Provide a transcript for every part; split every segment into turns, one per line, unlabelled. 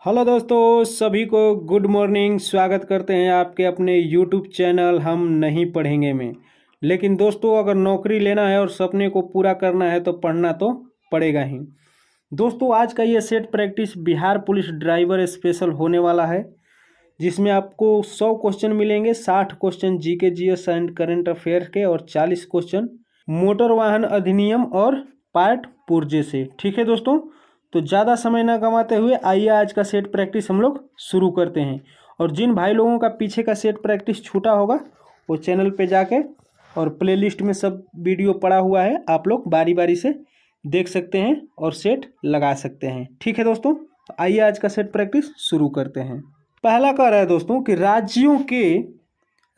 Hello दोस्तों, सभी को गुड मॉर्निंग। स्वागत करते हैं आपके अपने यूट्यूब चैनल हम नहीं पढ़ेंगे में। लेकिन दोस्तों, अगर नौकरी लेना है और सपने को पूरा करना है तो पढ़ना तो पड़ेगा ही। दोस्तों, आज का ये set practice Bihar police driver special होने वाला है, जिसमें आपको 100 क्वेश्चन मिलेंगे। 60 question GK GS and current affair के और 40 क्वेश्चन मोटर वाहन अधिनियम और पार्ट पुर्जे से। ठीक है दोस्तों, तो ज़्यादा समय ना गंवाते हुए आइए आज का सेट प्रैक्टिस हम लोग शुरू करते हैं। और जिन भाई लोगों का पीछे का सेट प्रैक्टिस छूटा होगा वो चैनल पे जाके और प्लेलिस्ट में सब वीडियो पड़ा हुआ है, आप लोग बारी बारी से देख सकते हैं और सेट लगा सकते हैं। ठीक है दोस्तों, तो आइए आज का सेट प्रैक्टिस शुरू करते हैं। पहला कह रहा है दोस्तों कि राज्यों के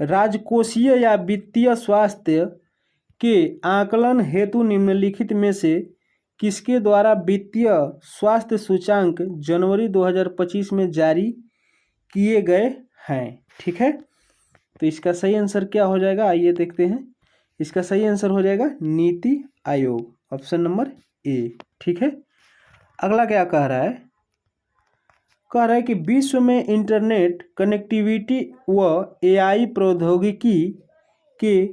राजकोषीय या वित्तीय स्वास्थ्य के आकलन हेतु निम्नलिखित में से किसके द्वारा वित्तीय स्वास्थ्य सूचांक जनवरी 2025 में जारी किए गए हैं। ठीक है, तो इसका सही आंसर क्या हो जाएगा, आइए देखते हैं। इसका सही आंसर हो जाएगा NITI Aayog, option number A. ठीक है, अगला क्या कह रहा है, कह रहा है कि विश्व में इंटरनेट कनेक्टिविटी व एआई प्रौद्योगिकी के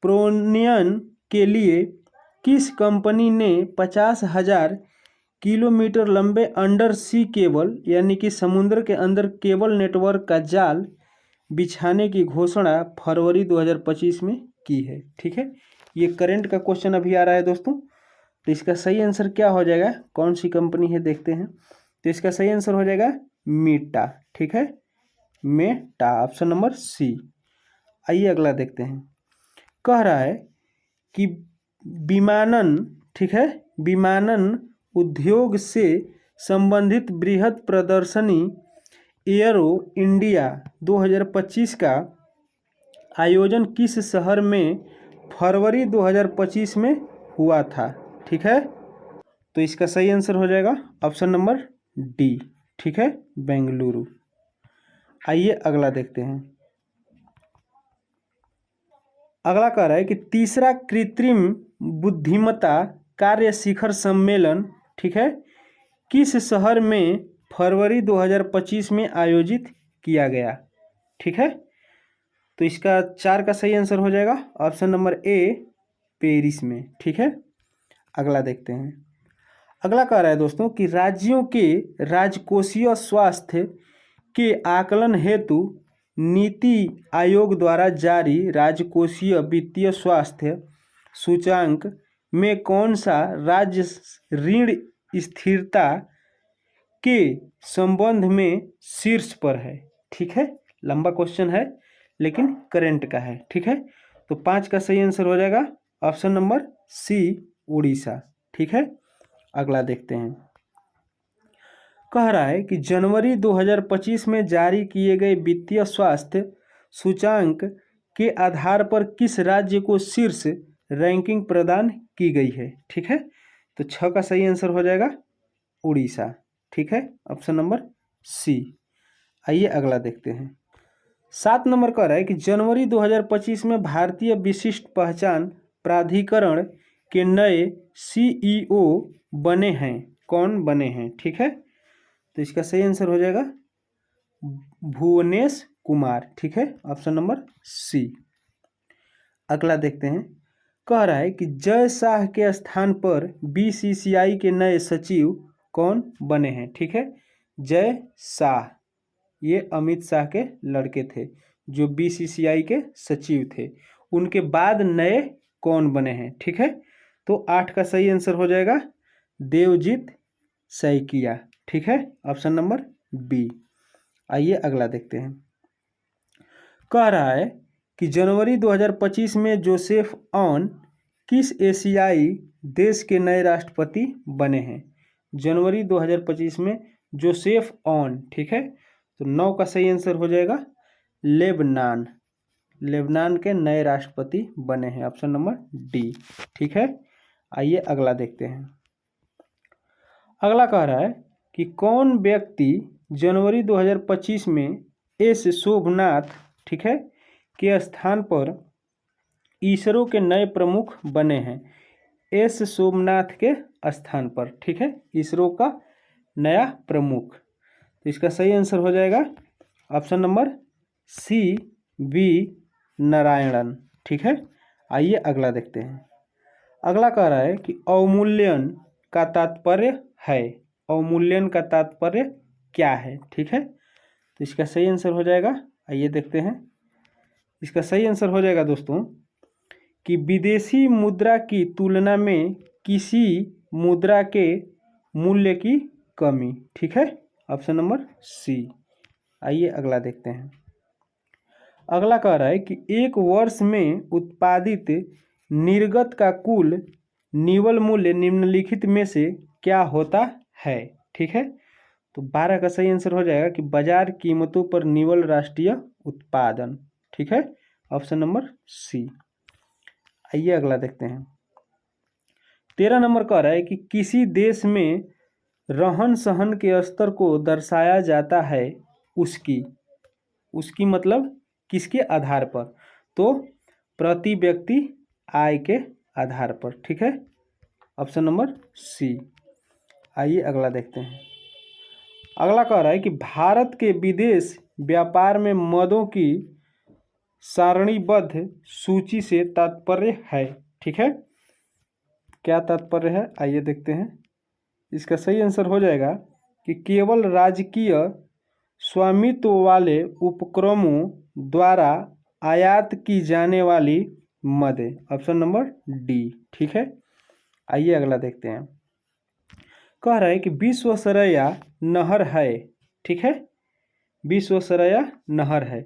प्रोन्नयन के लिए किस कंपनी ने 50,000 किलोमीटर लंबे अंडर सी केबल यानी कि समुद्र के अंदर केबल नेटवर्क का जाल बिछाने की घोषणा फरवरी 2025 में की है। ठीक है, ये करंट का क्वेश्चन अभी आ रहा है दोस्तों। तो इसका सही आंसर क्या हो जाएगा, कौन सी कंपनी है देखते हैं। तो इसका सही आंसर हो जाएगा मेटा। ठीक है, मेटा, ऑप्शन नंबर सी। आइए अगला देखते हैं। कह रहा है कि विमानन, ठीक है, विमानन उद्योग से संबंधित बृहद प्रदर्शनी एयरो इंडिया 2025 का आयोजन किस शहर में फरवरी 2025 में हुआ था। ठीक है, तो इसका सही आंसर हो जाएगा ऑप्शन नंबर डी। ठीक है, बेंगलुरु। आइए अगला देखते हैं। अगला कह रहा है कि तीसरा कृत्रिम बुद्धिमत्ता कार्य शिखर सम्मेलन, ठीक है, किस शहर में फरवरी 2025 में आयोजित किया गया। ठीक है, तो इसका 4 का सही आंसर हो जाएगा ऑप्शन नंबर ए, पेरिस में। ठीक है, अगला देखते हैं। अगला कह रहा है दोस्तों कि राज्यों के राजकोषीय स्वास्थ्य के आकलन हेतु नीति आयोग द्वारा जारी राजकोषीय वित्तीय स्वास्थ्य सूचांक में कौन सा राज्य ऋण स्थिरता के संबंध में शीर्ष पर है। ठीक है, लंबा क्वेश्चन है लेकिन करंट का है। ठीक है, तो 5 का सही आंसर हो जाएगा ऑप्शन नंबर सी, उड़ीसा। ठीक है, अगला देखते हैं। कह रहा है कि जनवरी 2025 में जारी किए गए वित्तीय स्वास्थ्य सूचांक के आधार पर किस राज्य को शीर्ष रैंकिंग प्रदान की गई है। ठीक है, तो 6 का सही आंसर हो जाएगा उड़ीसा। ठीक है, ऑप्शन नंबर सी। आइए अगला देखते हैं। 7 नंबर कह रहा है कि जनवरी 2025 में भारतीय विशिष्ट पहचान प्राधिकरण के नए सीईओ बने हैं, कौन बने हैं। ठीक है, तो इसका सही आंसर हो जाएगा भुवनेश कुमार। ठीक है, ऑप्शन नंबर सी। अगला देखते हैं। कह रहा है कि जय शाह के स्थान पर बीसीसीआई के नए सचिव कौन बने हैं। ठीक है, जय शाह ये अमित शाह के लड़के थे जो बीसीसीआई के सचिव थे। उनके बाद नए कौन बने हैं। ठीक है, तो 8 का सही आंसर हो जाएगा देवजीत सैकिया। ठीक है, ऑप्शन नंबर बी। आइए अगला देखते हैं। कह रहा है कि जनवरी 2025 में जोसेफ ऑन किस एशियाई देश के नए राष्ट्रपति बने हैं। जनवरी 2025 में जोसेफ ऑन, ठीक है, तो 9 का सही आंसर हो जाएगा लेबनान। लेबनान के नए राष्ट्रपति बने हैं, ऑप्शन नंबर डी। ठीक है, आइए अगला देखते हैं। अगला कह रहा है कि कौन व्यक्ति जनवरी 2025 में एस शोभनाथ, ठीक है, के स्थान पर इसरो के नए प्रमुख बने हैं। एस शोभनाथ के स्थान पर, ठीक है, इसरो का नया प्रमुख। तो इसका सही आंसर हो जाएगा option number C, V Narayanan. ठीक है, आइए अगला देखते हैं। अगला कह रहा है कि अवमूल्यन का तात्पर्य है। अवमूल्यन का तात्पर्य क्या है? ठीक है, तो इसका सही आंसर हो जाएगा, आइए देखते हैं। इसका सही आंसर हो जाएगा दोस्तों कि विदेशी मुद्रा की तुलना में किसी मुद्रा के मूल्य की कमी। ठीक है, ऑप्शन नंबर सी। आइए अगला देखते हैं। अगला कह रहा है कि एक वर्ष में उत्पादित निर्गत का कुल निवल मूल्य निम्नलिखित में से क्या होता है? ठीक है, तो 12 का सही आंसर हो जाएगा कि बाजार कीमतों पर निवल राष्ट्रीय उत्पादन। ठीक है, ऑप्शन नंबर सी। आइए अगला देखते हैं। 13 नंबर कह रहा है कि किसी देश में रहन सहन के स्तर को दर्शाया जाता है उसकी मतलब किसके आधार पर? तो प्रति व्यक्ति आय के आधार पर। ठीक है, ऑप्शन नंबर सी। आइए अगला देखते हैं। अगला कह रहा है कि भारत के विदेश व्यापार में मदों की सारणीबद्ध सूची से तात्पर्य है। ठीक है, क्या तात्पर्य है? आइए देखते हैं। इसका सही आंसर हो जाएगा कि केवल राजकीय स्वामित्व वाले उपक्रमों द्वारा आयात की जाने वाली मदें। Option number D. ठीक है, आइए अगला देखते हैं। कह रहा है कि विश्वेश्वरैया नहर है। ठीक है, विश्वेश्वरैया नहर है,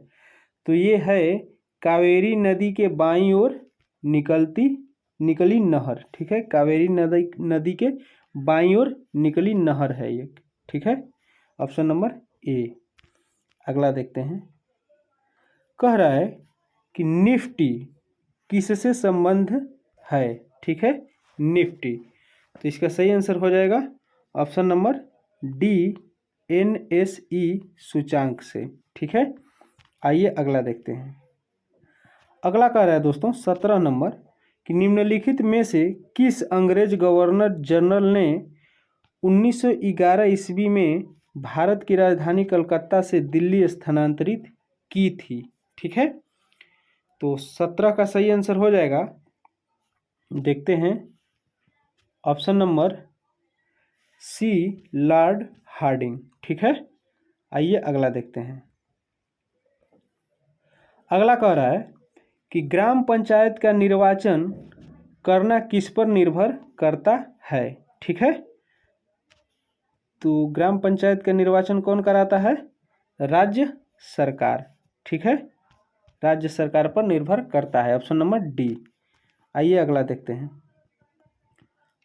तो ये है कावेरी नदी के बाईं ओर निकली नहर। ठीक है, कावेरी नदी के बाईं ओर निकली नहर है ये। ठीक है, ऑप्शन नंबर ए। अगला देखते हैं। कह रहा है कि निफ्टी किससे संबंध है? ठीक है, निफ्टी, तो इसका सही आंसर हो जाएगा ऑप्शन नंबर डी, एनएसई सूचांक से। ठीक है, आइए अगला देखते हैं। अगला कह रहा है दोस्तों 17 नंबर कि निम्नलिखित में से किस अंग्रेज गवर्नर जनरल ने 1911 ईस्वी में भारत की राजधानी कलकत्ता से दिल्ली स्थानांतरित की थी? ठीक है, तो 17 का सही आंसर हो जाएगा, देखते हैं, option number C, Lord Hardinge. ठीक है, आइए अगला देखते हैं। अगला कह रहा है कि ग्राम पंचायत का निर्वाचन करना किस पर निर्भर करता है? ठीक है, तो ग्राम पंचायत का निर्वाचन कौन कराता है? राज्य सरकार। ठीक है, राज्य सरकार पर निर्भर करता है, ऑप्शन नंबर डी। आइए अगला देखते हैं।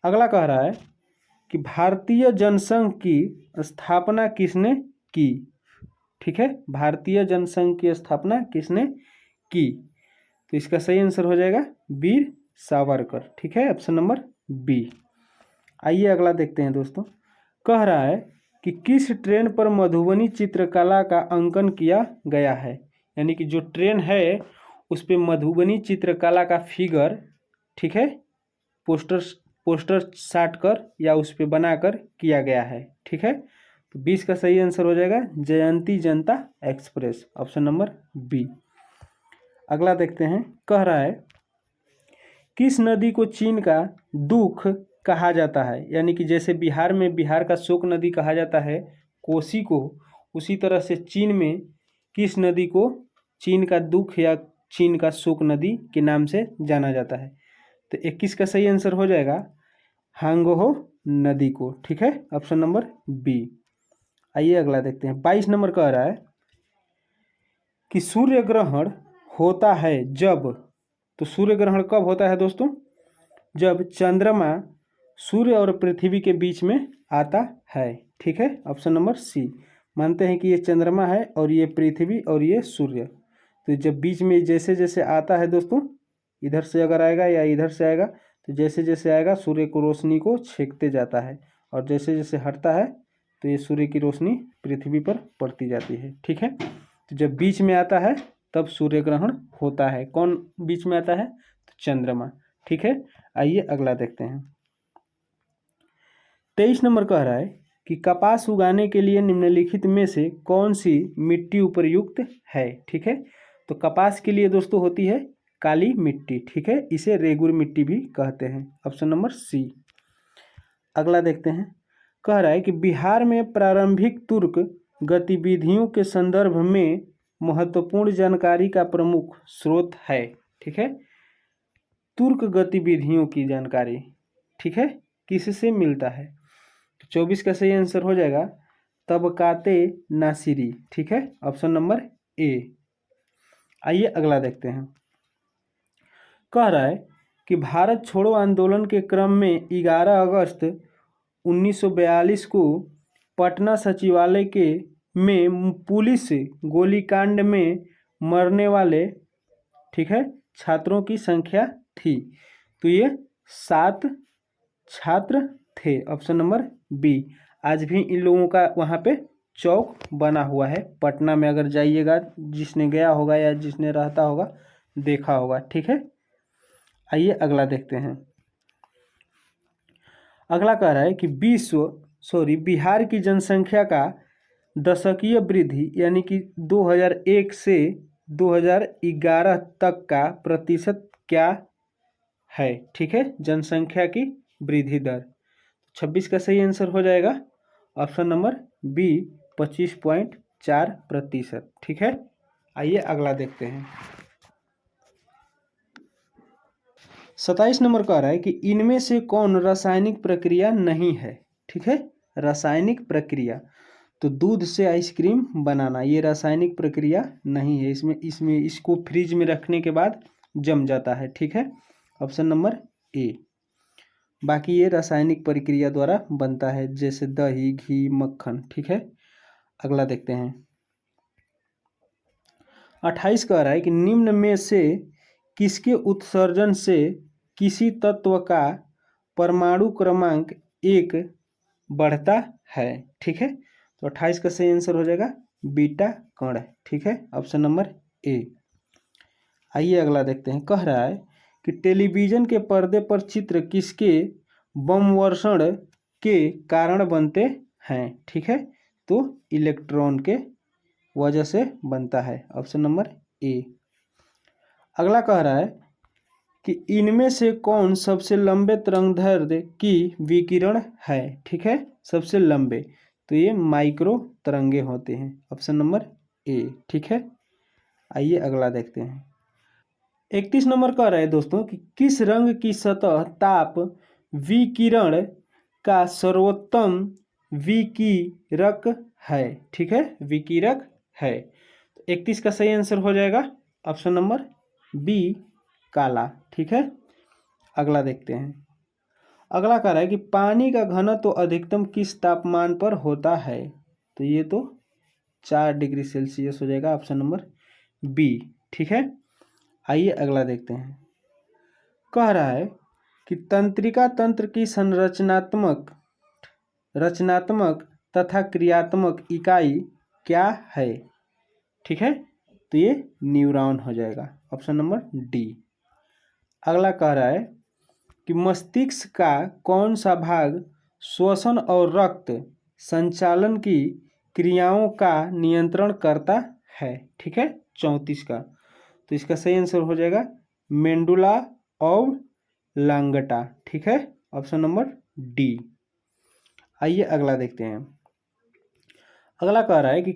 अगला कह रहा है कि भारतीय जनसंघ की स्थापना किसने की? ठीक है, भारतीय जनसंघ की स्थापना किसने की? तो इसका सही आंसर हो जाएगा वीर सावरकर। ठीक है, ऑप्शन नंबर बी। आइए अगला देखते हैं दोस्तों। कह रहा है कि किस ट्रेन पर मधुबनी चित्रकला का अंकन किया गया है? यानी कि जो ट्रेन है उस पर मधुबनी चित्रकला का फिगर, ठीक है, पोस्टर साट कर या उस पर बनाकर किया गया है। ठीक है, तो 20 का सही आंसर हो जाएगा जयंती जनता एक्सप्रेस, ऑप्शन नंबर बी। अगला देखते हैं। कह रहा है किस नदी को चीन का दुख कहा जाता है? यानी कि जैसे बिहार में बिहार का शोक नदी कहा जाता है कोसी को, उसी तरह से चीन में किस नदी को चीन का दुख या चीन का शोक नदी के नाम से जाना जाता है? तो 21 का सही आंसर हो जाएगा हांगहो नदी को। ठीक है, ऑप्शन नंबर बी। आइए अगला देखते हैं। 22 नंबर कह रहा है कि सूर्य ग्रहण होता है जब, तो सूर्य ग्रहण कब होता है दोस्तों? जब चंद्रमा सूर्य और पृथ्वी के बीच में आता है। ठीक है, ऑप्शन नंबर सी। मानते हैं कि ये चंद्रमा है और ये पृथ्वी और ये सूर्य, तो जब बीच में जैसे जैसे आता है दोस्तों, इधर से अगर आएगा या इधर से आएगा, तो जैसे जैसे आएगा सूर्य को रोशनी को छेकते जाता है, और जैसे जैसे हटता है तो ये सूर्य की रोशनी पृथ्वी पर पड़ती जाती है। ठीक है, तो जब बीच में आता है तब सूर्य ग्रहण होता है। कौन बीच में आता है? तो चंद्रमा। ठीक है, आइए अगला देखते हैं। 23 नंबर कह रहा है कि कपास उगाने के लिए निम्नलिखित में से कौन सी मिट्टी उपयुक्त है। ठीक है, तो कपास के लिए दोस्तों होती है काली मिट्टी। ठीक है, इसे रेगुर मिट्टी भी कहते हैं। Option number C. अगला देखते हैं, कह रहा है कि बिहार में प्रारंभिक तुर्क गतिविधियों के संदर्भ में महत्वपूर्ण जानकारी का प्रमुख स्रोत है। ठीक है, तुर्क गतिविधियों की जानकारी, ठीक है, किससे मिलता है। 24 का सही आंसर हो जाएगा तबकाते नासिरी। ठीक है, ऑप्शन नंबर ए। आइए अगला देखते हैं, कह रहा है कि भारत छोड़ो आंदोलन के क्रम में 11 अगस्त 1942 को पटना सचिवालय के में पुलिस गोलीकांड में मरने वाले, ठीक है, छात्रों की संख्या थी। तो ये 7 छात्र थे। Option number B. आज भी इन लोगों का वहाँ पे चौक बना हुआ है पटना में, अगर जाइएगा, जिसने गया होगा या जिसने रहता होगा देखा होगा। ठीक है, आइए अगला देखते हैं। अगला कह रहा है कि बिहार की जनसंख्या का दशकीय वृद्धि यानी कि 2001 से 2011 तक का प्रतिशत क्या है। ठीक है, जनसंख्या की वृद्धि दर 26 का सही आंसर हो जाएगा ऑप्शन नंबर बी 25.4%। ठीक है, आइए अगला देखते हैं। 27 नंबर कह रहा है कि इनमें से कौन रासायनिक प्रक्रिया नहीं है। ठीक है, रासायनिक प्रक्रिया, तो दूध से आइसक्रीम बनाना ये रासायनिक प्रक्रिया नहीं है। इसमें इसको फ्रिज में रखने के बाद जम जाता है। ठीक है, ऑप्शन नंबर ए। बाकी ये रासायनिक प्रक्रिया द्वारा बनता है, जैसे दही, घी, मक्खन। ठीक है, अगला देखते हैं। 28 कह रहा है कि निम्न में से किसके उत्सर्जन से किसी तत्व का परमाणु क्रमांक 1 बढ़ता है। ठीक है, तो 28 का सही आंसर हो जाएगा बीटा कण। ठीक है, ऑप्शन नंबर ए। आइए अगला देखते हैं, कह रहा है कि टेलीविजन के पर्दे पर चित्र किसके बमवर्षण के कारण बनते हैं। ठीक है, तो इलेक्ट्रॉन के वजह से बनता है। Option number A. अगला कह रहा है कि इनमें से कौन सबसे लंबे तरंगदैर्घ्य की विकिरण है। ठीक है, सबसे लंबे, तो ये माइक्रो तरंगे होते हैं। Option number A. ठीक है, आइए अगला देखते हैं। 31 नंबर कह रहा है दोस्तों कि किस रंग की सतह ताप विकिरण का सर्वोत्तम विकिरक है। ठीक है, विकिरक है। 31 का सही आंसर हो जाएगा ऑप्शन नंबर बी काला। ठीक है, अगला देखते हैं। अगला कह रहा है कि पानी का घनत्व तो अधिकतम किस तापमान पर होता है। तो ये तो 4 डिग्री सेल्सियस हो जाएगा, ऑप्शन नंबर बी। ठीक है, आइए अगला देखते हैं। कह रहा है कि तंत्रिका तंत्र की रचनात्मक तथा क्रियात्मक इकाई क्या है। ठीक है, तो ये न्यूरॉन हो जाएगा, ऑप्शन नंबर डी। अगला कह रहा है कि मस्तिष्क का कौन सा भाग श्वसन और रक्त संचालन की क्रियाओं का नियंत्रण करता है। ठीक है, 34 का, तो इसका सही आंसर हो जाएगा मेंडुला ऑब्लांगटा। ठीक है, ऑप्शन नंबर डी। आइए अगला देखते हैं। अगला कह रहा है कि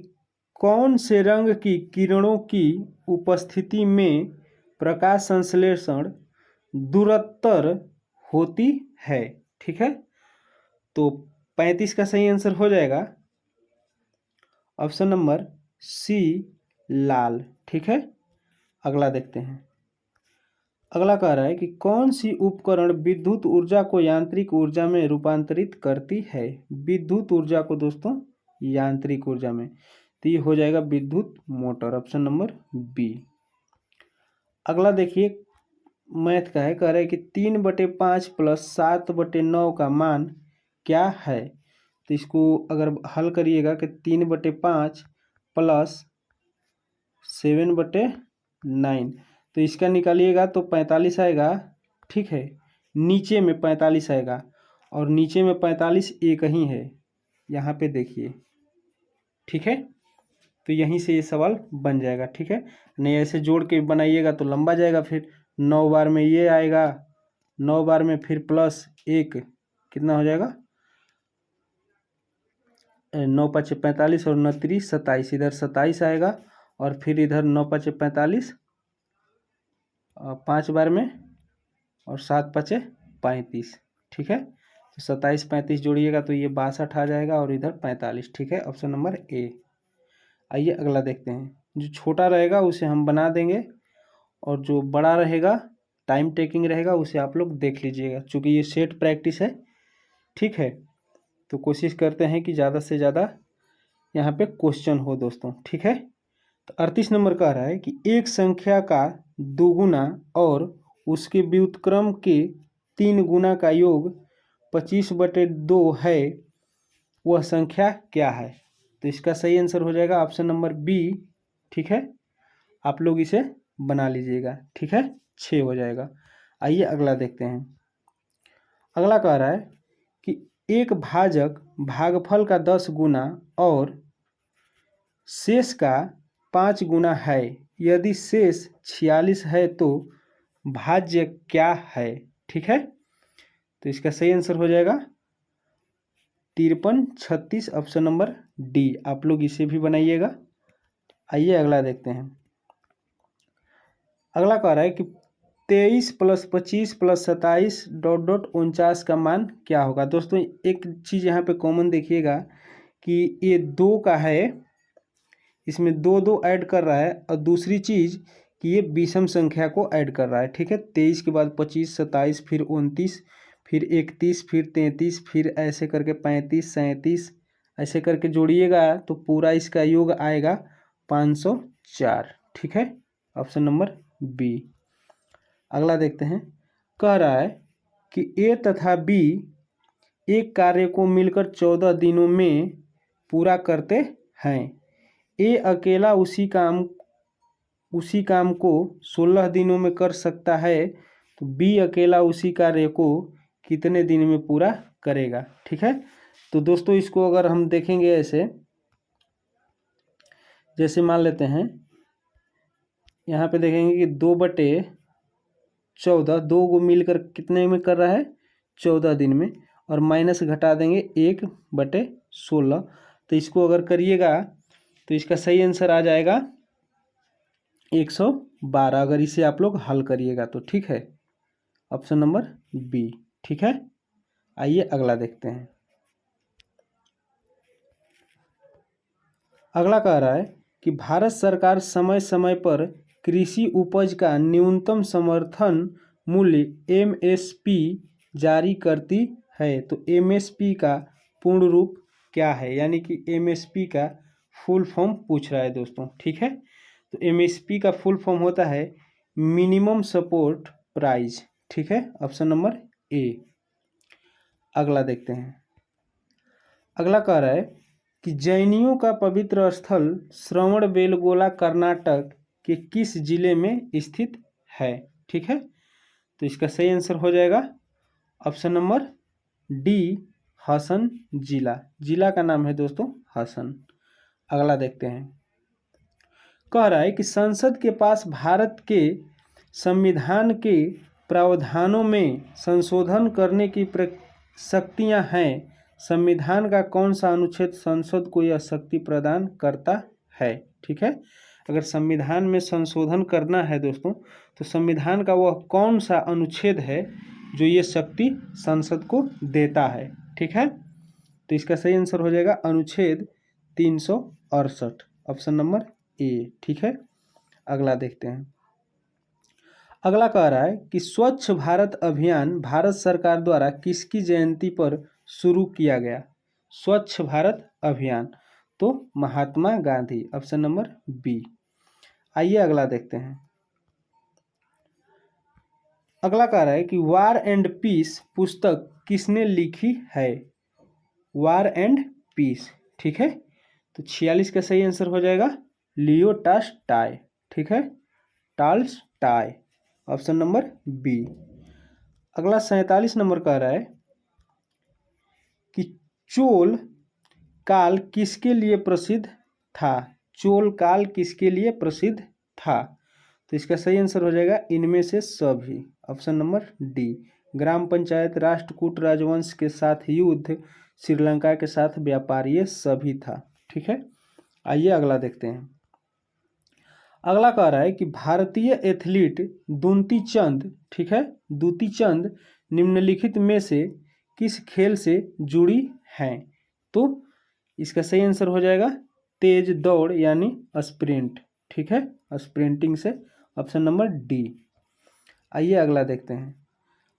कौन से रंग की किरणों की उपस्थिति में प्रकाश संश्लेषण दूरतर होती है। ठीक है, तो 35 का सही आंसर हो जाएगा ऑप्शन नंबर सी लाल। ठीक है, अगला देखते हैं। अगला कह रहा है कि कौन सी उपकरण विद्युत ऊर्जा को यांत्रिक ऊर्जा में रूपांतरित करती है। विद्युत ऊर्जा को दोस्तों यांत्रिक ऊर्जा में, तो ये हो जाएगा विद्युत मोटर, ऑप्शन नंबर बी। अगला देखिए, मैथ का है, कह रहा है कि 3/5 प्लस 7/9 का मान क्या है। तो इसको अगर हल करिएगा कि 3/5 प्लस 7/9, तो इसका निकालिएगा तो 45 आएगा। ठीक है, नीचे में 45 आएगा और नीचे में 45 एक ही है, यहाँ पे देखिए, ठीक है। तो यहीं से ये सवाल बन जाएगा, ठीक है। नहीं ऐसे जोड़ के बनाइएगा तो लंबा जाएगा, फिर 9 बार में ये आएगा, 9 बार में फिर प्लस 1 कितना हो जाएगा, 9 5 45 और 9 3 27, इधर 27 आएगा और फिर इधर 9 5 45 5 बार में और 7 5 35, ठीक है। तो 27 35 जोड़िएगा तो ये 62 आ जाएगा और इधर 45, ठीक है। Option number A. आइए अगला देखते हैं। जो छोटा रहेगा उसे हम बना देंगे और जो बड़ा रहेगा टाइम टेकिंग रहेगा उसे आप लोग देख लीजिएगा, चूँकि ये सेट प्रैक्टिस है, ठीक है। तो कोशिश करते हैं कि ज़्यादा से ज़्यादा यहाँ पे क्वेश्चन हो दोस्तों, ठीक है। तो 38 नंबर कह रहा है कि एक संख्या का दोगुना और उसके व्युत्क्रम के 3 गुना का योग 25/2 है, वह संख्या क्या है। तो इसका सही आंसर हो जाएगा ऑप्शन नंबर बी, ठीक है। आप लोग इसे बना लीजिएगा, ठीक है, 6 हो जाएगा। आइए अगला देखते हैं। अगला कह रहा है कि एक भाजक भागफल का 10 गुना और शेष का 5 गुना है, यदि शेष 46 है तो भाज्य क्या है, ठीक है। तो इसका सही आंसर हो जाएगा 53 36, ऑप्शन नंबर डी। आप लोग इसे भी बनाइएगा। आइए अगला देखते हैं। अगला कह रहा है कि 23 + 25 + 27 ... 49 का मान क्या होगा। दोस्तों एक चीज़ यहाँ पे कॉमन देखिएगा कि ये 2 का है, इसमें 2 2 ऐड कर रहा है, और दूसरी चीज़ कि ये विषम संख्या को ऐड कर रहा है, ठीक है। 23 के बाद 25 27 फिर 29 फिर 31 फिर 33 फिर ऐसे करके 35 37 ऐसे करके जोड़िएगा तो पूरा इसका योग आएगा 504, ठीक है। Option number B. अगला देखते हैं। कह रहा है कि ए तथा बी एक कार्य को मिलकर 14 दिनों में पूरा करते हैं। ए अकेला उसी काम को 16 दिनों में कर सकता है, तो बी अकेला उसी कार्य को कितने दिन में पूरा करेगा, ठीक है। तो दोस्तों इसको अगर हम देखेंगे ऐसे, जैसे मान लेते हैं यहाँ पे देखेंगे कि 2/14, 2 को मिलकर कितने में कर रहा है, 14 दिन में, और माइनस घटा देंगे 1/16। तो इसको अगर करिएगा तो इसका सही आंसर आ जाएगा 112, अगर इसे आप लोग हल करिएगा तो, ठीक है। ऑप्शन नंबर बी, ठीक है। आइए अगला देखते हैं। अगला कह रहा है कि भारत सरकार समय समय पर कृषि उपज का न्यूनतम समर्थन मूल्य एमएसपी जारी करती है। तो एमएसपी का पूर्ण रूप क्या है, यानी कि एमएसपी का फुल फॉर्म पूछ रहा है दोस्तों, ठीक है। तो एमएसपी का फुल फॉर्म होता है मिनिमम सपोर्ट प्राइस, ठीक है। Option number A. अगला देखते हैं। अगला कह रहा है कि जैनियों का पवित्र स्थल श्रवणबेलगोला कर्नाटक के किस जिले में स्थित है, ठीक है। तो इसका सही आंसर हो जाएगा ऑप्शन नंबर डी, हासन जिला। जिला का नाम है दोस्तों हासन। अगला देखते हैं। कह रहा है कि संसद के पास भारत के संविधान के प्रावधानों में संशोधन करने की शक्तियां हैं। संविधान का कौन सा अनुच्छेद संसद को यह शक्ति प्रदान करता है, ठीक है। अगर संविधान में संशोधन करना है दोस्तों, तो संविधान का वह कौन सा अनुच्छेद है जो ये शक्ति संसद को देता है, ठीक है। तो इसका सही आंसर हो जाएगा अनुच्छेद 368, ऑप्शन नंबर ए, ठीक है। अगला देखते हैं। अगला कह रहा है कि स्वच्छ भारत अभियान भारत सरकार द्वारा किसकी जयंती पर शुरू किया गया। स्वच्छ भारत अभियान, तो Mahatma Gandhi, option number B. आइए अगला देखते हैं। अगला कह रहा है कि वार एंड पीस पुस्तक किसने लिखी है। वार एंड पीस, ठीक है। तो 46 का सही आंसर हो जाएगा लियो टॉल्स्टॉय, ठीक है, टॉल्स्टॉय, ऑप्शन नंबर बी। अगला 47 नंबर कह रहा है कि चोल काल किसके लिए प्रसिद्ध था? चोल काल किसके लिए प्रसिद्ध था? तो इसका सही आंसर हो जाएगा इनमें से सभी, ऑप्शन नंबर डी। ग्राम पंचायत, राष्ट्रकूट राजवंश के साथ युद्ध, श्रीलंका के साथ व्यापार, ये सभी था। ठीक है, आइए अगला देखते हैं। अगला कह रहा है कि भारतीय एथलीट दुती चंद, ठीक है, दुती चंद निम्नलिखित में से किस खेल से जुड़ी हैं? तो इसका सही आंसर हो जाएगा तेज दौड़ यानी स्प्रिंट। ठीक है, स्प्रिंटिंग से, ऑप्शन नंबर डी। आइए अगला देखते हैं।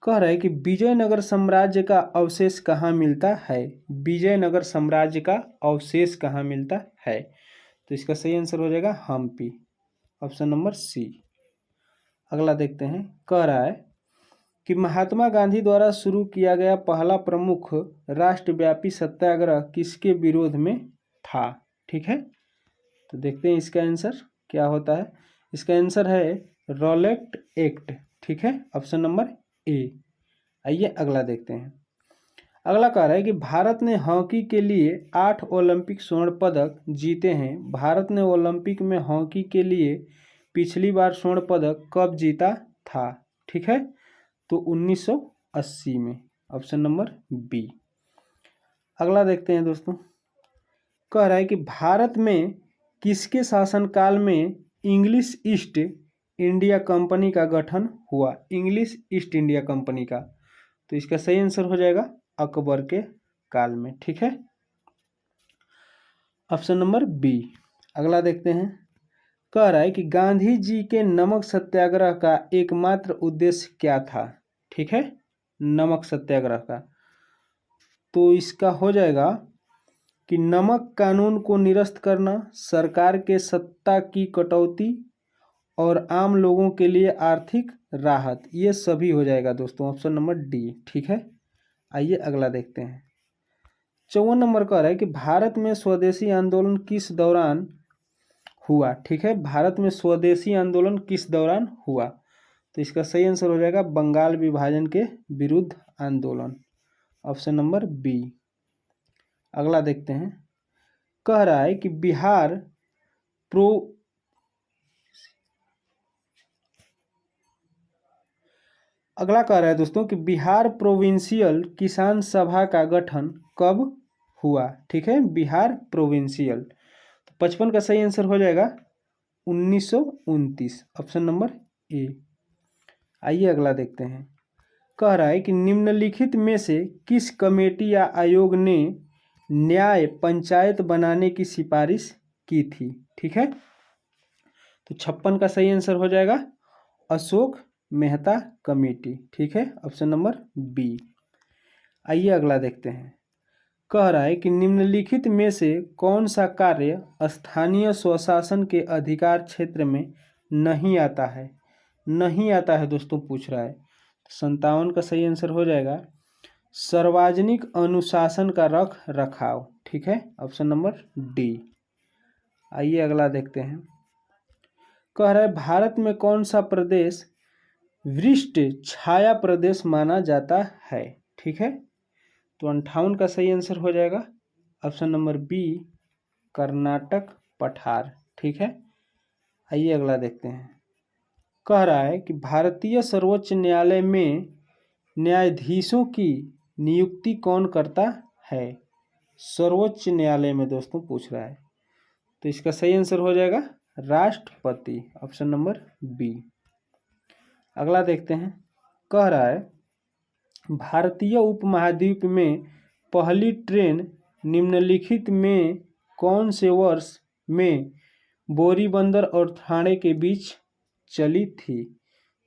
कह रहा है कि विजयनगर साम्राज्य का अवशेष कहाँ मिलता है? विजयनगर साम्राज्य का अवशेष कहाँ मिलता है? तो इसका सही आंसर हो जाएगा हम्पी, ऑप्शन नंबर सी। अगला देखते हैं। कह रहा है कि महात्मा गांधी द्वारा शुरू किया गया पहला प्रमुख राष्ट्रव्यापी सत्याग्रह किसके विरोध में था? ठीक है, तो देखते हैं इसका आंसर क्या होता है। इसका आंसर है रॉलेट एक्ट। ठीक है, ऑप्शन नंबर ए। आइए अगला देखते हैं। अगला कह रहा है कि भारत ने हॉकी के लिए 8 ओलंपिक स्वर्ण पदक जीते हैं। भारत ने ओलंपिक में हॉकी के लिए पिछली बार स्वर्ण पदक कब जीता था? ठीक है, तो 1980 में, ऑप्शन नंबर बी। अगला देखते हैं दोस्तों। कह रहा है कि भारत में किसके शासनकाल में इंग्लिश ईस्ट इंडिया कंपनी का गठन हुआ? इंग्लिश ईस्ट इंडिया कंपनी का, तो इसका सही आंसर हो जाएगा अकबर के काल में। ठीक है, ऑप्शन नंबर बी। अगला देखते हैं। कह रहा है कि गांधी जी के नमक सत्याग्रह का एकमात्र उद्देश्य क्या था? ठीक है, नमक सत्याग्रह का, तो इसका हो जाएगा कि नमक कानून को निरस्त करना, सरकार के सत्ता की कटौती और आम लोगों के लिए आर्थिक राहत, ये सभी हो जाएगा दोस्तों, ऑप्शन नंबर डी। ठीक है, आइए अगला देखते हैं। 54 नंबर कह रहा है कि भारत में स्वदेशी आंदोलन किस दौरान हुआ? ठीक है, भारत में स्वदेशी आंदोलन किस दौरान हुआ? तो इसका सही आंसर हो जाएगा बंगाल विभाजन के विरुद्ध आंदोलन, ऑप्शन नंबर बी। अगला देखते हैं। कह रहा है कि अगला कह रहा है दोस्तों कि बिहार प्रोविंशियल किसान सभा का गठन कब हुआ? ठीक है, बिहार प्रोविंशियल, तो 55 का सही आंसर हो जाएगा 1929, ऑप्शन नंबर ए। आइए अगला देखते हैं। कह रहा है कि निम्नलिखित में से किस कमेटी या आयोग ने न्याय पंचायत बनाने की सिफारिश की थी? ठीक है, तो 56 का सही आंसर हो जाएगा अशोक मेहता कमेटी। ठीक है, ऑप्शन नंबर बी। आइए अगला देखते हैं। कह रहा है कि निम्नलिखित में से कौन सा कार्य स्थानीय स्वशासन के अधिकार क्षेत्र में नहीं आता है? नहीं आता है दोस्तों पूछ रहा है। 57 का सही आंसर हो जाएगा सार्वजनिक अनुशासन का रख रखाव। ठीक है, ऑप्शन नंबर डी। आइए अगला देखते हैं। कह रहा है भारत में कौन सा प्रदेश वृष्ट छाया प्रदेश माना जाता है? ठीक है, तो 58 का सही आंसर हो जाएगा ऑप्शन नंबर बी, कर्नाटक पठार। ठीक है, आइए अगला देखते हैं। कह रहा है कि भारतीय सर्वोच्च न्यायालय में न्यायाधीशों की नियुक्ति कौन करता है? सर्वोच्च न्यायालय में दोस्तों पूछ रहा है, तो इसका सही आंसर हो जाएगा राष्ट्रपति, ऑप्शन नंबर बी। अगला देखते हैं। कह रहा है भारतीय उपमहाद्वीप में पहली ट्रेन निम्नलिखित में कौन से वर्ष में बोरीबंदर और ठाणे के बीच चली थी?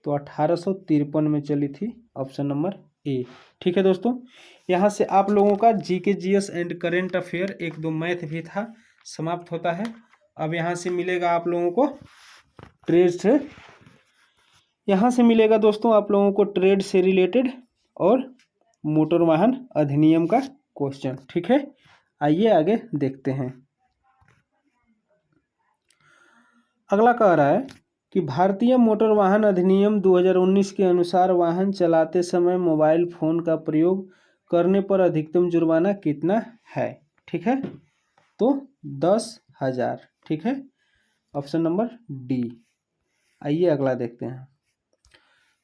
तो 1853 में चली थी, ऑप्शन नंबर ए। ठीक है दोस्तों, यहाँ से आप लोगों का GK GS and current affair, 1-2 math भी था, समाप्त होता है। अब यहाँ से मिलेगा आप लोगों को ट्रेड से, यहाँ से मिलेगा दोस्तों आप लोगों को ट्रेड से रिलेटेड और मोटर वाहन अधिनियम का क्वेश्चन। ठीक है, आइए आगे देखते हैं। अगला कह रहा है कि भारतीय मोटर वाहन अधिनियम 2019 के अनुसार वाहन चलाते समय मोबाइल फोन का प्रयोग करने पर अधिकतम जुर्माना कितना है? ठीक है, तो 10,000। ठीक है, ऑप्शन नंबर डी। आइए अगला देखते हैं।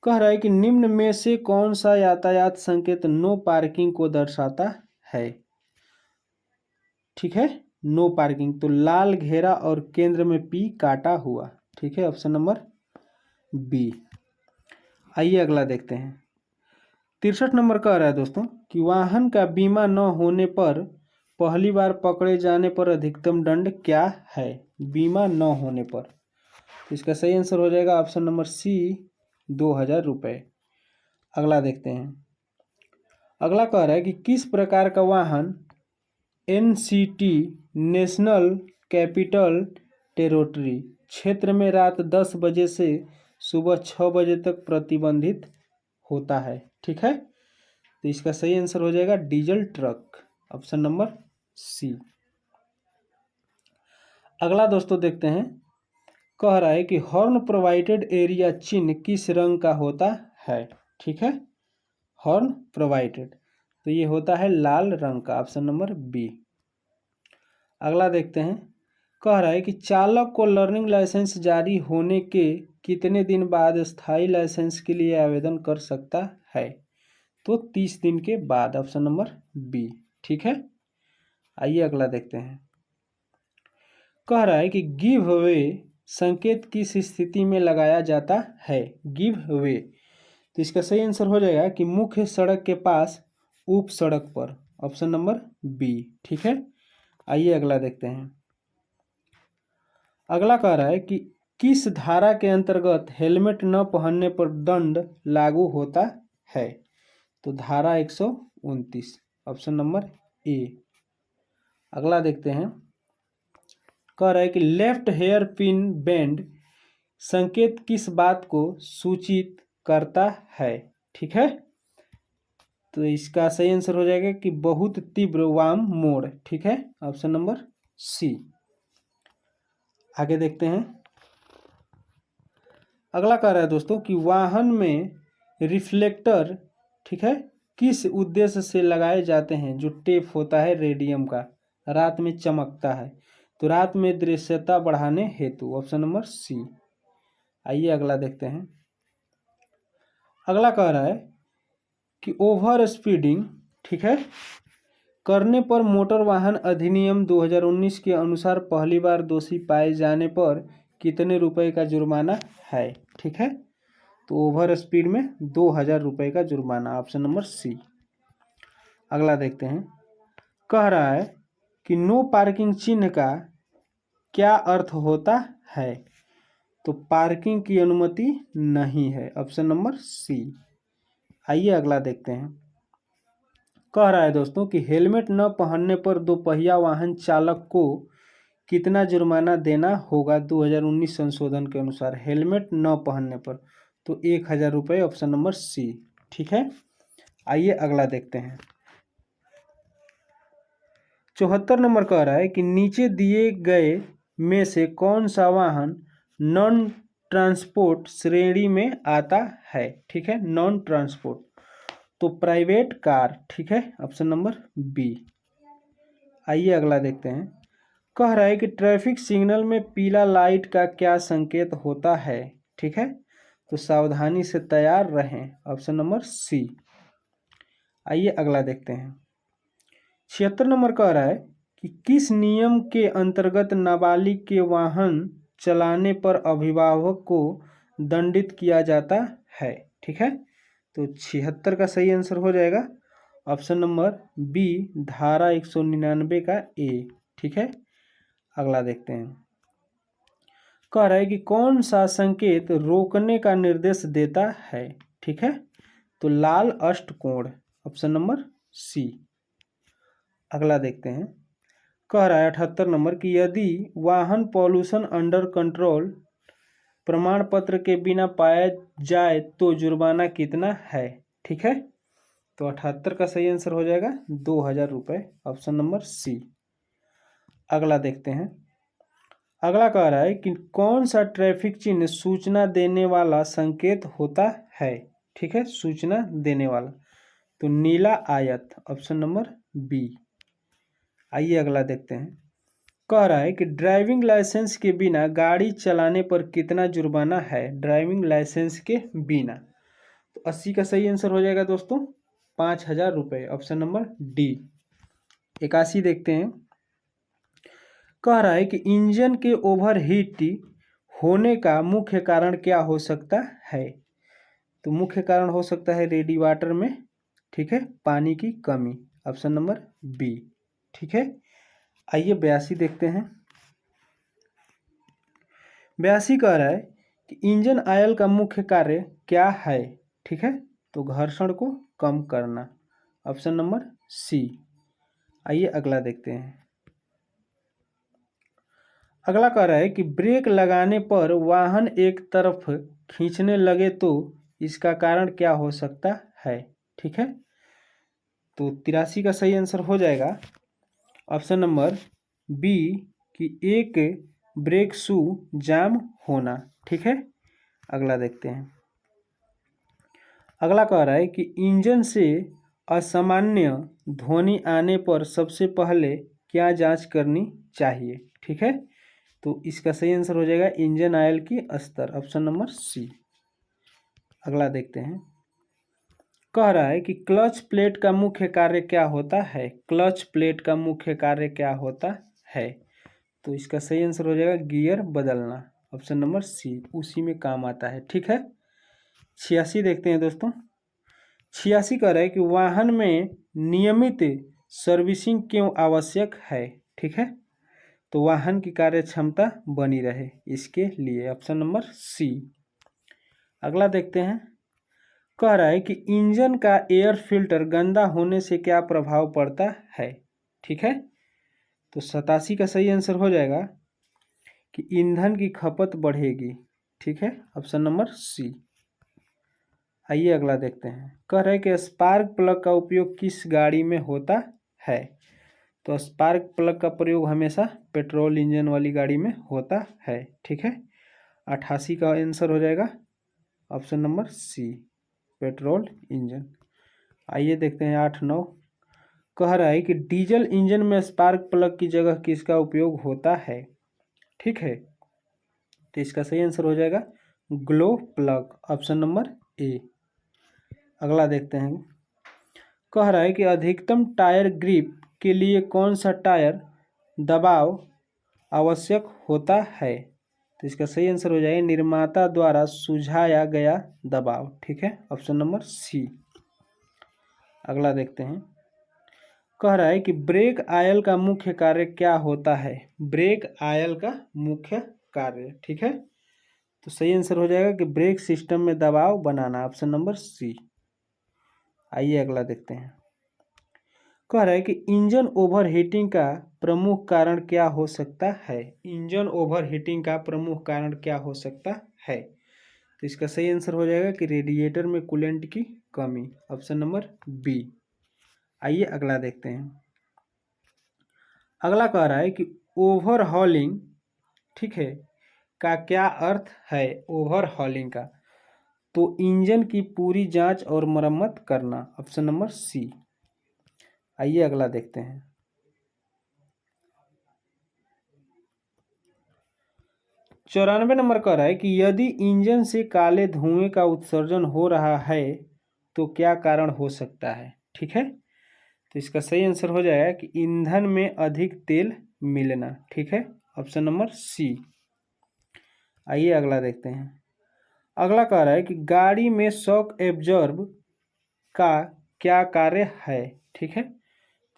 कह रहा है कि निम्न में से कौन सा यातायात संकेत नो पार्किंग को दर्शाता है। ठीक है, नो पार्किंग, तो लाल घेरा और केंद्र में पी काटा हुआ। ठीक है, ऑप्शन नंबर बी। आइए अगला देखते हैं। 63 नंबर कह रहा है दोस्तों कि वाहन का बीमा न होने पर पहली बार पकड़े जाने पर अधिकतम दंड क्या है। बीमा न होने पर, तो इसका सही आंसर हो जाएगा ऑप्शन नंबर सी, 2,000 रुपये। अगला देखते हैं। अगला कह रहा है कि किस प्रकार का वाहन एनसीटी नेशनल कैपिटल टेरिटरी क्षेत्र में रात 10 बजे से सुबह 6 बजे तक प्रतिबंधित होता है। ठीक है, तो इसका सही आंसर हो जाएगा diesel truck, option number C. अगला दोस्तों देखते हैं। कह रहा है कि हॉर्न प्रोवाइडेड एरिया चिन्ह किस रंग का होता है। ठीक है, हॉर्न प्रोवाइडेड, तो ये होता है लाल रंग का, ऑप्शन नंबर बी। अगला देखते हैं। कह रहा है कि चालक को लर्निंग लाइसेंस जारी होने के कितने दिन बाद स्थायी लाइसेंस के लिए आवेदन कर सकता है। तो 30 दिन के बाद, ऑप्शन नंबर बी। ठीक है, आइए अगला देखते हैं। कह रहा है कि गिव वे संकेत किस स्थिति में लगाया जाता है। गिव वे, तो इसका सही आंसर हो जाएगा कि मुख्य सड़क के पास उप सड़क पर, ऑप्शन नंबर बी। ठीक है, आइए अगला देखते हैं। अगला कह रहा है कि किस धारा के अंतर्गत हेलमेट न पहनने पर दंड लागू होता है। तो धारा 129, ऑप्शन नंबर ए। अगला देखते हैं। कह रहा है कि लेफ्ट हेयर पिन बेंड संकेत किस बात को सूचित करता है। ठीक है, तो इसका सही आंसर हो जाएगा कि बहुत तीव्र वाम मोड़। ठीक है, ऑप्शन नंबर सी। आगे देखते हैं। अगला कह रहा है दोस्तों कि वाहन में रिफ्लेक्टर, ठीक है, किस उद्देश्य से लगाए जाते हैं। जो टेप होता है रेडियम का, रात में चमकता है, तो रात में दृश्यता बढ़ाने हेतु, ऑप्शन नंबर सी। आइए अगला देखते हैं। अगला कह रहा है कि ओवर स्पीडिंग, ठीक है, करने पर मोटर वाहन अधिनियम 2019 के अनुसार पहली बार दोषी पाए जाने पर कितने रुपए का जुर्माना है। ठीक है, तो ओवर स्पीड में 2,000 रुपये का जुर्माना, ऑप्शन नंबर सी। अगला देखते हैं। कह रहा है कि नो पार्किंग चिन्ह का क्या अर्थ होता है। तो पार्किंग की अनुमति नहीं है, ऑप्शन नंबर सी। आइए अगला देखते हैं। कह रहा है दोस्तों कि हेलमेट न पहनने पर दोपहिया वाहन चालक को कितना जुर्माना देना होगा 2019 संशोधन के अनुसार। हेलमेट न पहनने पर तो 1,000 रुपये, ऑप्शन नंबर सी। ठीक है, आइए अगला देखते हैं। 74 नंबर कह रहा है कि नीचे दिए गए में से कौन सा वाहन नॉन ट्रांसपोर्ट श्रेणी में आता है। ठीक है, नॉन ट्रांसपोर्ट, तो प्राइवेट कार। ठीक है, ऑप्शन नंबर बी। आइए अगला देखते हैं। कह रहा है कि ट्रैफिक सिग्नल में पीला लाइट का क्या संकेत होता है। ठीक है, तो सावधानी से तैयार रहें, ऑप्शन नंबर सी। आइए अगला देखते हैं। 76 नंबर कह रहा है कि किस नियम के अंतर्गत नाबालिग के वाहन चलाने पर अभिभावक को दंडित किया जाता है। ठीक है, तो 76 का सही आंसर हो जाएगा ऑप्शन नंबर बी, धारा 199 का ए। ठीक है, अगला देखते हैं। कह रहा है कि कौन सा संकेत रोकने का निर्देश देता है। ठीक है, तो लाल अष्टकोण, ऑप्शन नंबर सी। अगला देखते हैं। कह रहा है 78 नंबर कि यदि वाहन पॉल्यूशन अंडर कंट्रोल प्रमाण पत्र के बिना पाया जाए तो जुर्माना कितना है। ठीक है, तो 78 का सही आंसर हो जाएगा 2,000 रुपये, ऑप्शन नंबर सी। अगला देखते हैं। अगला कह रहा है कि कौन सा ट्रैफिक चिन्ह सूचना देने वाला संकेत होता है। ठीक है, सूचना देने वाला, तो नीला आयत, ऑप्शन नंबर बी। आइए अगला देखते हैं। कह रहा है कि ड्राइविंग लाइसेंस के बिना गाड़ी चलाने पर कितना जुर्माना है, ड्राइविंग लाइसेंस के बिना। तो 80 का सही आंसर हो जाएगा दोस्तों 5,000 रुपये, ऑप्शन नंबर डी। 81 देखते हैं। कह रहा है कि इंजन के ओवरहीट होने का मुख्य कारण क्या हो सकता है। तो मुख्य कारण हो सकता है रेडिएटर में, ठीक है, पानी की कमी, ऑप्शन नंबर बी। ठीक है, आइए 82 देखते हैं। 82 कह रहा है कि इंजन ऑयल का मुख्य कार्य क्या है। ठीक है, तो घर्षण को कम करना, ऑप्शन नंबर सी। आइए अगला देखते हैं। अगला कह रहा है कि ब्रेक लगाने पर वाहन एक तरफ खींचने लगे तो इसका कारण क्या हो सकता है। ठीक है, तो 83 का सही आंसर हो जाएगा ऑप्शन नंबर बी कि एक ब्रेक शू जाम होना। ठीक है, अगला देखते हैं। अगला कह रहा है कि इंजन से असामान्य ध्वनि आने पर सबसे पहले क्या जांच करनी चाहिए। ठीक है, तो इसका सही आंसर हो जाएगा इंजन ऑयल की स्तर, ऑप्शन नंबर सी। अगला देखते हैं। कह रहा है कि क्लच प्लेट का मुख्य कार्य क्या होता है। क्लच प्लेट का मुख्य कार्य क्या होता है, तो इसका सही आंसर हो जाएगा गियर बदलना, ऑप्शन नंबर सी, उसी में काम आता है। ठीक है, 86 देखते हैं दोस्तों। 86 कह रहा है कि वाहन में नियमित सर्विसिंग क्यों आवश्यक है। ठीक है, तो वाहन की कार्य क्षमता बनी रहे इसके लिए, ऑप्शन नंबर सी। अगला देखते हैं। कह रहा है कि इंजन का एयर फिल्टर गंदा होने से क्या प्रभाव पड़ता है। ठीक है, तो 87 का सही आंसर हो जाएगा कि ईंधन की खपत बढ़ेगी। ठीक है, ऑप्शन नंबर सी। आइए अगला देखते हैं। कह रहा है कि स्पार्क प्लग का उपयोग किस गाड़ी में होता है। तो स्पार्क प्लग का प्रयोग हमेशा पेट्रोल इंजन वाली गाड़ी में होता है। ठीक है, 88 का आंसर हो जाएगा option number C, petrol engine. आइए देखते हैं 8-9। कह रहा है कि डीजल इंजन में स्पार्क प्लग की जगह किसका उपयोग होता है। ठीक है, तो इसका सही आंसर हो जाएगा glow plug, option number A. अगला देखते हैं। कह रहा है कि अधिकतम टायर ग्रिप के लिए कौन सा टायर दबाव आवश्यक होता है। तो इसका सही आंसर हो जाएगा निर्माता द्वारा सुझाया गया दबाव। ठीक है, ऑप्शन नंबर सी। अगला देखते हैं। कह रहा है कि ब्रेक ऑयल का मुख्य कार्य क्या होता है। ब्रेक ऑयल का मुख्य कार्य, ठीक है, तो सही आंसर हो जाएगा कि ब्रेक सिस्टम में दबाव बनाना, ऑप्शन नंबर सी। आइए अगला देखते हैं। कह रहा है कि इंजन ओवरहीटिंग का प्रमुख कारण क्या हो सकता है। इंजन ओवरहीटिंग का प्रमुख कारण क्या हो सकता है, तो इसका सही आंसर हो जाएगा कि रेडिएटर में कूलेंट की कमी, ऑप्शन नंबर बी। आइए अगला देखते हैं। अगला कह रहा है कि ओवरहॉलिंग, ठीक है, का क्या अर्थ है। ओवरहॉलिंग का, तो इंजन की पूरी जांच और मरम्मत करना, ऑप्शन नंबर सी। आइए अगला देखते हैं। 94 नंबर कह रहा है कि यदि इंजन से काले धुएं का उत्सर्जन हो रहा है तो क्या कारण हो सकता है। ठीक है, तो इसका सही आंसर हो जाएगा कि ईंधन में अधिक तेल मिलना। ठीक है, ऑप्शन नंबर सी। आइए अगला देखते हैं। अगला कह रहा है कि गाड़ी में शॉक एब्जॉर्ब का क्या कार्य है। ठीक है,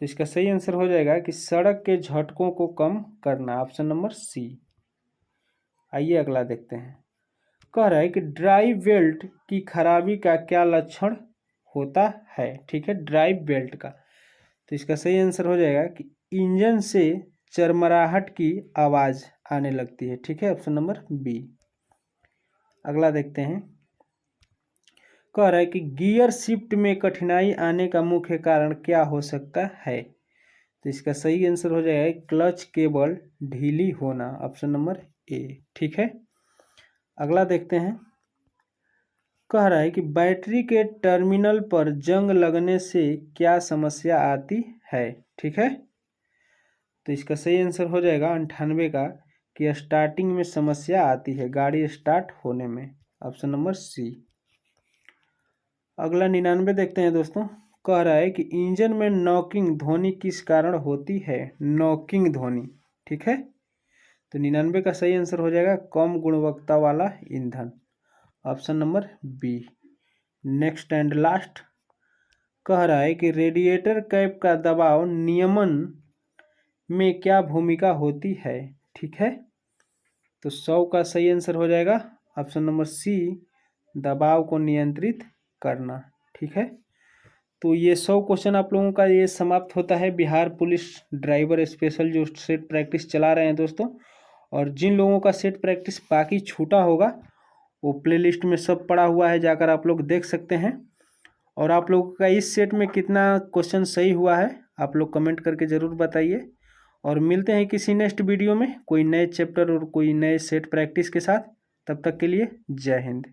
तो इसका सही आंसर हो जाएगा कि सड़क के झटकों को कम करना, ऑप्शन नंबर सी। आइए अगला देखते हैं। कह रहा है कि ड्राइव बेल्ट की खराबी का क्या लक्षण होता है। ठीक है, ड्राइव बेल्ट का, तो इसका सही आंसर हो जाएगा कि इंजन से चरमराहट की आवाज़ आने लगती है। ठीक है, ऑप्शन नंबर बी। अगला देखते हैं। कह रहा है कि गियर शिफ्ट में कठिनाई आने का मुख्य कारण क्या हो सकता है। तो इसका सही आंसर हो जाएगा क्लच केबल ढीली होना, ऑप्शन नंबर ए। ठीक है, अगला देखते हैं। कह रहा है कि बैटरी के टर्मिनल पर जंग लगने से क्या समस्या आती है। ठीक है, तो इसका सही आंसर हो जाएगा 98 का कि स्टार्टिंग में समस्या आती है गाड़ी स्टार्ट होने में। Option number C. अगला 99 देखते हैं दोस्तों। कह रहा है कि इंजन में नॉकिंग ध्वनि किस कारण होती है। नॉकिंग ध्वनि, ठीक है। तो 99 का सही आंसर हो जाएगा कम गुणवत्ता वाला ईंधन। Option number B. Next and last कह रहा है कि रेडिएटर कैप का दबाव नियमन में क्या भूमिका होती है, ठीक है। तो 100 का सही आंसर हो जाएगा ऑप्शन नंबर सी, दबाव को नियंत्रित करना, ठीक है। तो ये 100 क्वेश्चन आप लोगों का ये समाप्त होता है बिहार पुलिस ड्राइवर स्पेशल जो सेट प्रैक्टिस चला रहे हैं दोस्तों। और जिन लोगों का सेट प्रैक्टिस बाकी छूटा होगा वो प्लेलिस्ट में सब पड़ा हुआ है, जाकर आप लोग देख सकते हैं। और आप लोगों का इस सेट में कितना क्वेश्चन सही हुआ है आप लोग कमेंट करके ज़रूर बताइए। और मिलते हैं किसी नेक्स्ट वीडियो में कोई नए चैप्टर और कोई नए सेट प्रैक्टिस के साथ। तब तक के लिए जय हिंद।